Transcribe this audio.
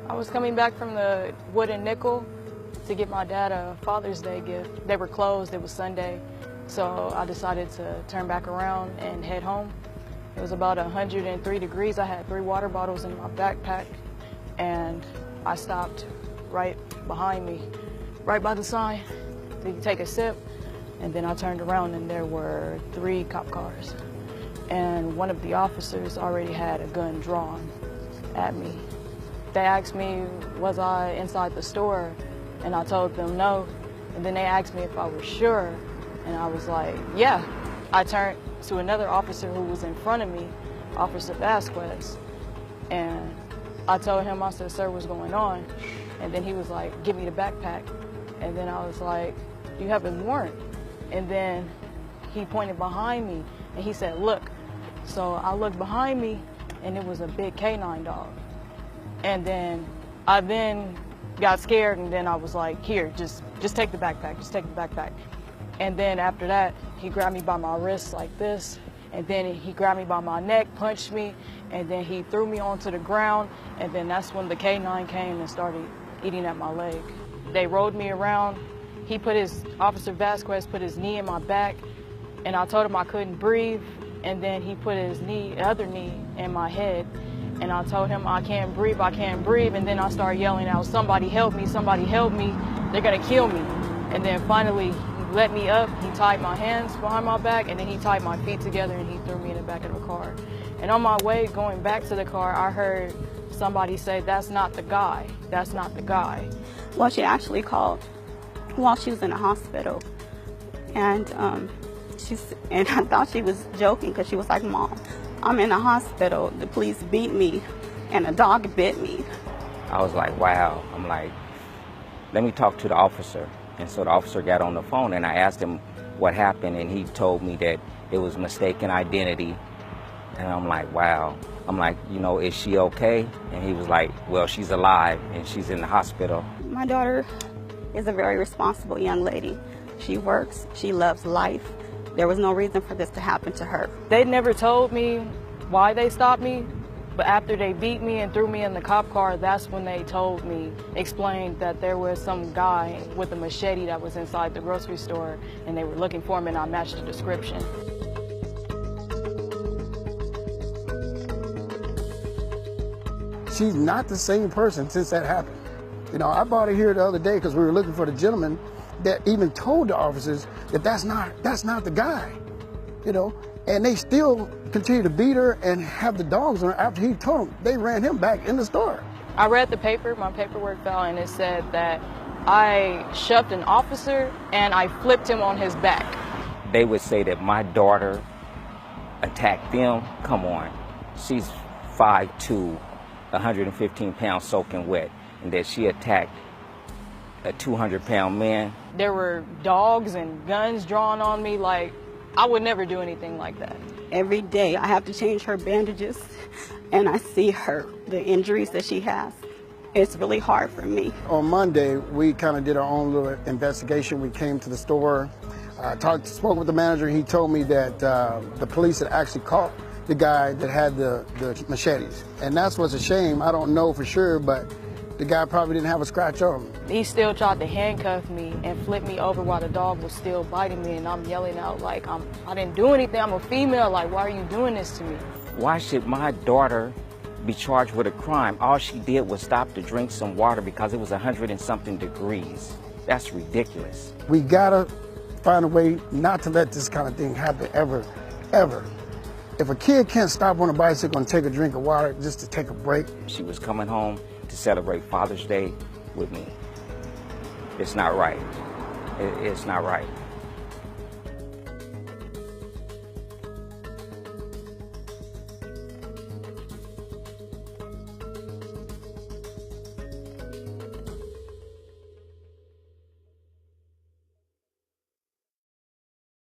I was coming back from the Wood and Nickel to get my dad a Father's Day gift. They were closed, it was Sunday, so I decided to turn back around and head home. It was about 103 degrees. I had 3 water bottles in my backpack, and I stopped right behind me, right by the sign, to take a sip, and then I turned around and there were 3 cop cars. And one of the officers already had a gun drawn at me. They asked me, was I inside the store? And I told them no. And then they asked me if I was sure. And I was like, yeah. I turned to another officer who was in front of me, Officer Vasquez. And I told him, I said, sir, what's going on? And then he was like, give me the backpack. And then I was like, do you have a warrant? And then he pointed behind me and he said, look. So I looked behind me and it was a big canine dog. And then I got scared, and then I was like, here, just take the backpack, just take the backpack. And then after that, he grabbed me by my wrist like this, and then he grabbed me by my neck, punched me, and then he threw me onto the ground, and then that's when the canine came and started eating at my leg. They rolled me around. Officer Vasquez put his knee in my back, and I told him I couldn't breathe, and then he put his other knee in my head, and I told him I can't breathe, and then I started yelling out, somebody help me, they're gonna kill me. And then finally, he let me up, he tied my hands behind my back, and then he tied my feet together and he threw me in the back of the car. And on my way going back to the car, I heard somebody say, that's not the guy, that's not the guy. Well, she actually called while she was in the hospital, and I thought she was joking because she was like, Mom, I'm in the hospital, the police beat me, and a dog bit me. I was like, wow. I'm like, let me talk to the officer. And so the officer got on the phone and I asked him what happened, and he told me that it was mistaken identity. And I'm like, wow. I'm like, is she okay? And he was like, well, she's alive and she's in the hospital. My daughter is a very responsible young lady. She works, she loves life. There was no reason for this to happen to her. They never told me why they stopped me, but after they beat me and threw me in the cop car, that's when they told me, explained that there was some guy with a machete that was inside the grocery store and they were looking for him, and I matched the description. She's not the same person since that happened. I brought her here the other day because we were looking for the gentleman that even told the officers that that's not the guy, and they still continue to beat her and have the dogs on her. After he told them, they ran him back in the store. I read the paper, my paperwork fell, and it said that I shoved an officer and I flipped him on his back. They would say that my daughter attacked them. Come on, she's 5'2", 115 pounds soaking wet, and that she attacked a 200-pound man. There were dogs and guns drawn on me. Like, I would never do anything like that. Every day I have to change her bandages, and I see the injuries that she has. It's really hard for me. On Monday, we kind of did our own little investigation. We came to the store, spoke with the manager. He told me that the police had actually caught the guy that had the machetes. And that's what's a shame. I don't know for sure, but the guy probably didn't have a scratch on him. He still tried to handcuff me and flip me over while the dog was still biting me, and I'm yelling out like, I didn't do anything, I'm a female, like, why are you doing this to me? Why should my daughter be charged with a crime? All she did was stop to drink some water because it was 100 and something degrees. That's ridiculous. We gotta find a way not to let this kind of thing happen ever, ever. If a kid can't stop on a bicycle and take a drink of water just to take a break. She was coming home to celebrate Father's Day with me. It's not right. It's not right.